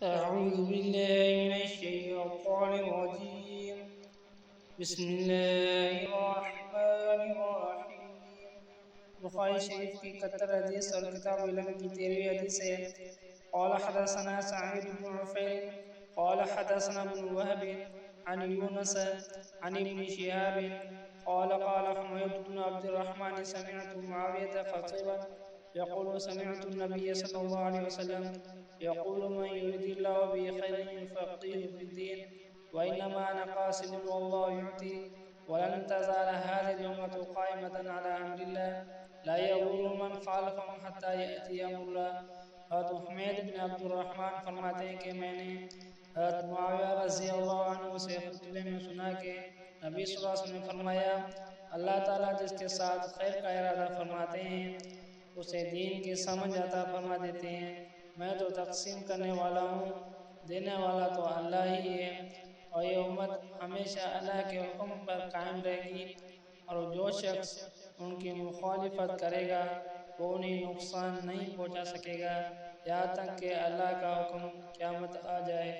أعوذ بالله من الشيطان الرجيم. بسم الله الرحمن الرحيم. بخاری شریف کی 71 حدیث اور کتاب علم کی 13ویں حدیث ہے. قال حدثنا سعيد بن عفير قال حدثنا ابن وهب عن يونس عن ابن شهاب قال قال حميد بن عبد الرحمن سمعت معاوية خطيبا يقول سمعت النبي صلى الله عليه وسلم يقول من يريد الله به خيرا يفقهه في الدين وإنما أنا قاسم والله يعطي ولن تزال هذه الأمة قائمة على أمر الله لا يضر من خالفهم حتى يأتي أمر الله. حضرت حمید بن عبد الرحمن فرماتے ہیں کہ میں نے حضرت معاویہ رضی اللہ عنہ سے خطبے میں سنا کہ نبی صلی اللہ علیہ وسلم نے فرمایا اللہ تعالیٰ جس کے ساتھ خیر کا ارادہ فرماتے ہیں اسے دین کی سمجھ عطا فرما دیتے ہیں. میں تو تقسیم کرنے والا ہوں، دینے والا تو اللہ ہی ہے، اور یہ امت ہمیشہ اللہ کے حکم پر قائم رہے گی، اور جو شخص ان کی مخالفت کرے گا وہ انہیں نقصان نہیں پہنچا سکے گا یہاں تک کہ اللہ کا حکم قیامت آ جائے.